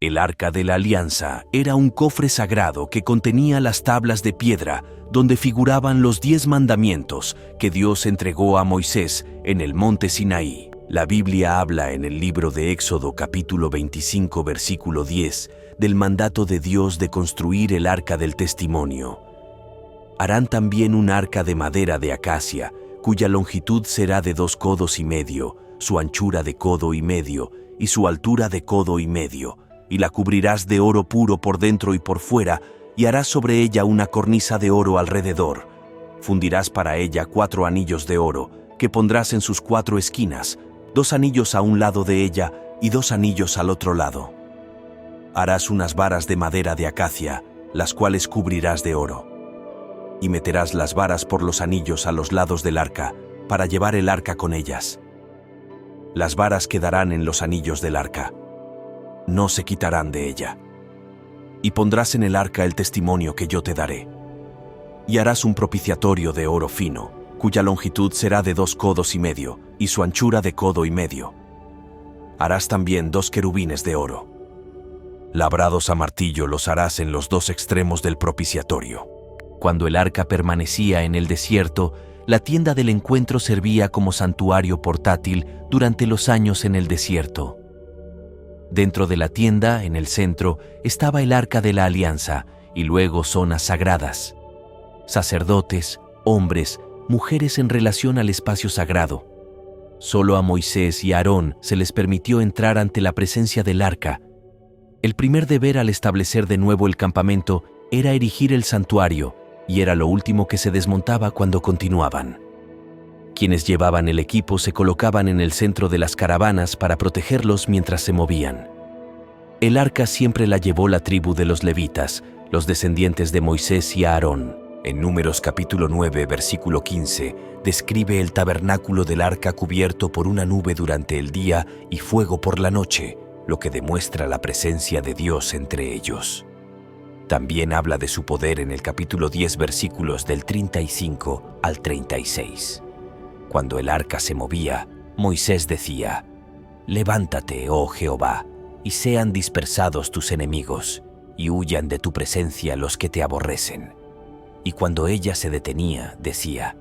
El Arca de la Alianza era un cofre sagrado que contenía las tablas de piedra donde figuraban los 10 mandamientos que Dios entregó a Moisés en el monte Sinaí. La Biblia habla en el libro de Éxodo capítulo 25 versículo 10 del mandato de Dios de construir el Arca del Testimonio. Harán también un arca de madera de acacia, cuya longitud será de 2 codos y medio, su anchura de codo y medio, y su altura de codo y medio, y la cubrirás de oro puro por dentro y por fuera, y harás sobre ella una cornisa de oro alrededor. Fundirás para ella 4 anillos de oro, que pondrás en sus 4 esquinas, 2 anillos a un lado de ella y 2 anillos al otro lado. Harás unas varas de madera de acacia, las cuales cubrirás de oro. Y meterás las varas por los anillos a los lados del arca, para llevar el arca con ellas. Las varas quedarán en los anillos del arca. No se quitarán de ella. Y pondrás en el arca el testimonio que yo te daré. Y harás un propiciatorio de oro fino, cuya longitud será de 2 codos y medio, y su anchura de codo y medio. Harás también 2 querubines de oro. Labrados a martillo los harás en los 2 extremos del propiciatorio. Cuando el arca permanecía en el desierto, la tienda del encuentro servía como santuario portátil durante los años en el desierto. Dentro de la tienda, en el centro, estaba el Arca de la Alianza y luego zonas sagradas. Sacerdotes, hombres, mujeres en relación al espacio sagrado. Solo a Moisés y a Aarón se les permitió entrar ante la presencia del Arca. El primer deber al establecer de nuevo el campamento era erigir el santuario, y era lo último que se desmontaba cuando continuaban. Quienes llevaban el equipo se colocaban en el centro de las caravanas para protegerlos mientras se movían. El arca siempre la llevó la tribu de los levitas, los descendientes de Moisés y Aarón. En Números capítulo 9, versículo 15, describe el tabernáculo del arca cubierto por una nube durante el día y fuego por la noche, lo que demuestra la presencia de Dios entre ellos. También habla de su poder en el capítulo 10, versículos del 35 al 36. Cuando el arca se movía, Moisés decía: «Levántate, oh Jehová, y sean dispersados tus enemigos, y huyan de tu presencia los que te aborrecen». Y cuando ella se detenía, decía: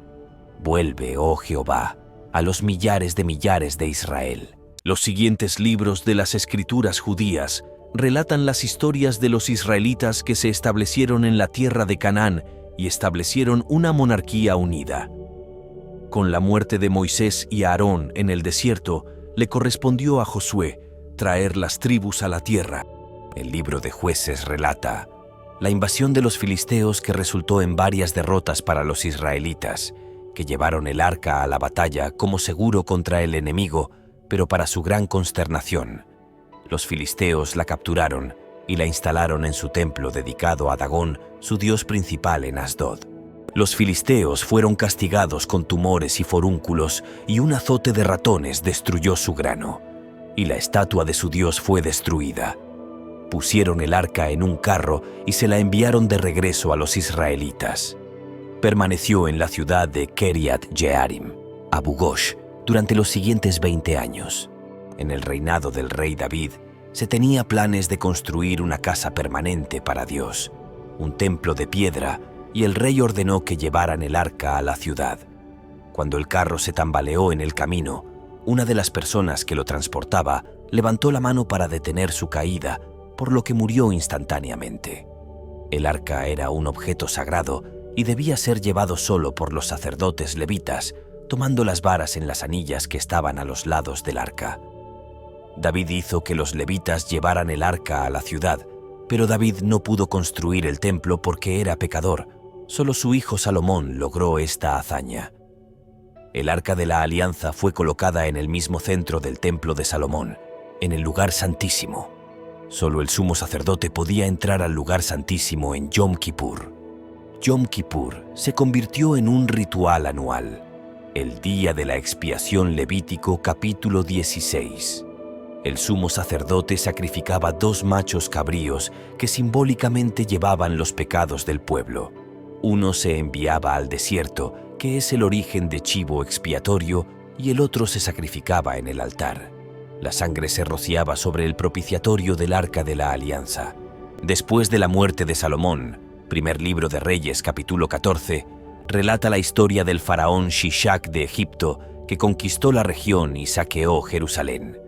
«Vuelve, oh Jehová, a los millares de Israel». Los siguientes libros de las Escrituras judías relatan las historias de los israelitas que se establecieron en la tierra de Canaán y establecieron una monarquía unida. Con la muerte de Moisés y Aarón en el desierto, le correspondió a Josué traer las tribus a la tierra. El libro de Jueces relata la invasión de los filisteos, que resultó en varias derrotas para los israelitas, que llevaron el arca a la batalla como seguro contra el enemigo, pero para su gran consternación, los filisteos la capturaron y la instalaron en su templo dedicado a Dagón, su dios principal en Asdod. Los filisteos fueron castigados con tumores y forúnculos, y un azote de ratones destruyó su grano, y la estatua de su dios fue destruida. Pusieron el arca en un carro y se la enviaron de regreso a los israelitas. Permaneció en la ciudad de Kiriat Jearim, Abu Ghosh, durante los siguientes 20 años. En el reinado del rey David, se tenía planes de construir una casa permanente para Dios, un templo de piedra, y el rey ordenó que llevaran el arca a la ciudad. Cuando el carro se tambaleó en el camino, una de las personas que lo transportaba levantó la mano para detener su caída, por lo que murió instantáneamente. El arca era un objeto sagrado y debía ser llevado solo por los sacerdotes levitas, tomando las varas en las anillas que estaban a los lados del arca. David hizo que los levitas llevaran el arca a la ciudad, pero David no pudo construir el templo porque era pecador. Solo su hijo Salomón logró esta hazaña. El arca de la alianza fue colocada en el mismo centro del templo de Salomón, en el lugar santísimo. Solo el sumo sacerdote podía entrar al lugar santísimo en Yom Kippur. Yom Kippur se convirtió en un ritual anual, el día de la expiación. Levítico capítulo 16. El sumo sacerdote sacrificaba 2 machos cabríos que simbólicamente llevaban los pecados del pueblo. Uno se enviaba al desierto, que es el origen de chivo expiatorio, y el otro se sacrificaba en el altar. La sangre se rociaba sobre el propiciatorio del Arca de la Alianza. Después de la muerte de Salomón, primer libro de Reyes, capítulo 14, relata la historia del faraón Shishak de Egipto, que conquistó la región y saqueó Jerusalén.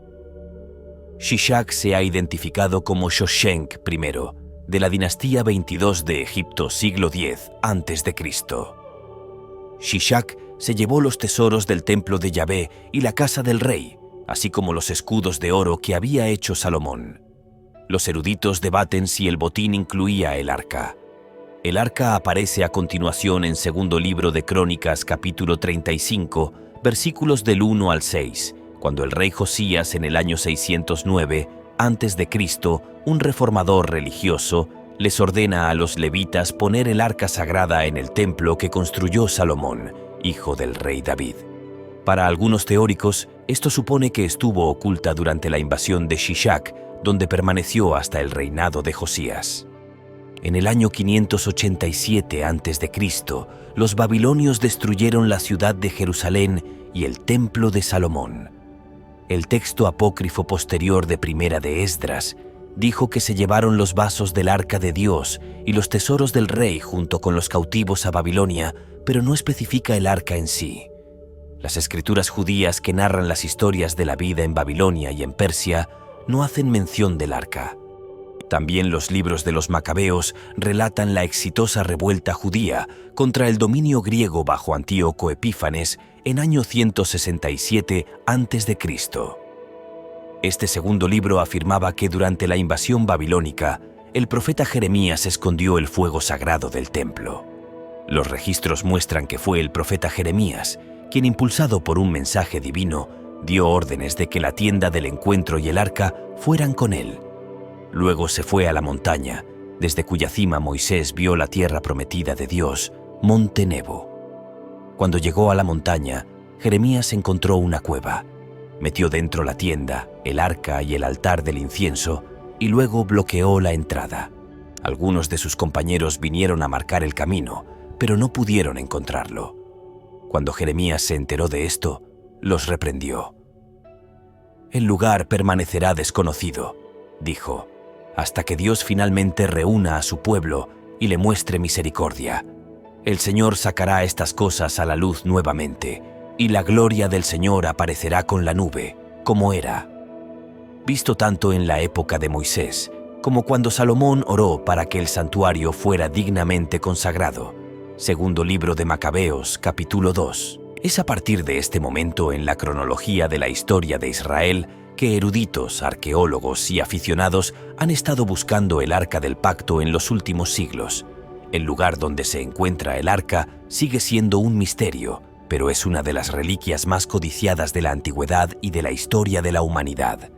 Shishak se ha identificado como Shoshenq I, de la dinastía 22 de Egipto, siglo X a.C. Shishak se llevó los tesoros del templo de Yahvé y la casa del rey, así como los escudos de oro que había hecho Salomón. Los eruditos debaten si el botín incluía el arca. El arca aparece a continuación en segundo libro de Crónicas, capítulo 35, versículos del 1 al 6, cuando el rey Josías, en el año 609 a.C., un reformador religioso, les ordena a los levitas poner el arca sagrada en el templo que construyó Salomón, hijo del rey David. Para algunos teóricos, esto supone que estuvo oculta durante la invasión de Shishak, donde permaneció hasta el reinado de Josías. En el año 587 a.C., los babilonios destruyeron la ciudad de Jerusalén y el templo de Salomón. El texto apócrifo posterior de Primera de Esdras dijo que se llevaron los vasos del arca de Dios y los tesoros del rey junto con los cautivos a Babilonia, pero no especifica el arca en sí. Las escrituras judías que narran las historias de la vida en Babilonia y en Persia no hacen mención del arca. También los libros de los Macabeos relatan la exitosa revuelta judía contra el dominio griego bajo Antíoco Epífanes en año 167 a.C. Este segundo libro afirmaba que durante la invasión babilónica, el profeta Jeremías escondió el fuego sagrado del templo. Los registros muestran que fue el profeta Jeremías quien, impulsado por un mensaje divino, dio órdenes de que la tienda del encuentro y el arca fueran con él. Luego se fue a la montaña, desde cuya cima Moisés vio la tierra prometida de Dios, Monte Nebo. Cuando llegó a la montaña, Jeremías encontró una cueva. Metió dentro la tienda, el arca y el altar del incienso, y luego bloqueó la entrada. Algunos de sus compañeros vinieron a marcar el camino, pero no pudieron encontrarlo. Cuando Jeremías se enteró de esto, los reprendió. «El lugar permanecerá desconocido», dijo, «hasta que Dios finalmente reúna a su pueblo y le muestre misericordia. El Señor sacará estas cosas a la luz nuevamente, y la gloria del Señor aparecerá con la nube, como era. Visto tanto en la época de Moisés, como cuando Salomón oró para que el santuario fuera dignamente consagrado. Segundo libro de Macabeos, capítulo 2. Es a partir de este momento en la cronología de la historia de Israel que eruditos, arqueólogos y aficionados han estado buscando el Arca del Pacto en los últimos siglos. El lugar donde se encuentra el arca sigue siendo un misterio, pero es una de las reliquias más codiciadas de la antigüedad y de la historia de la humanidad.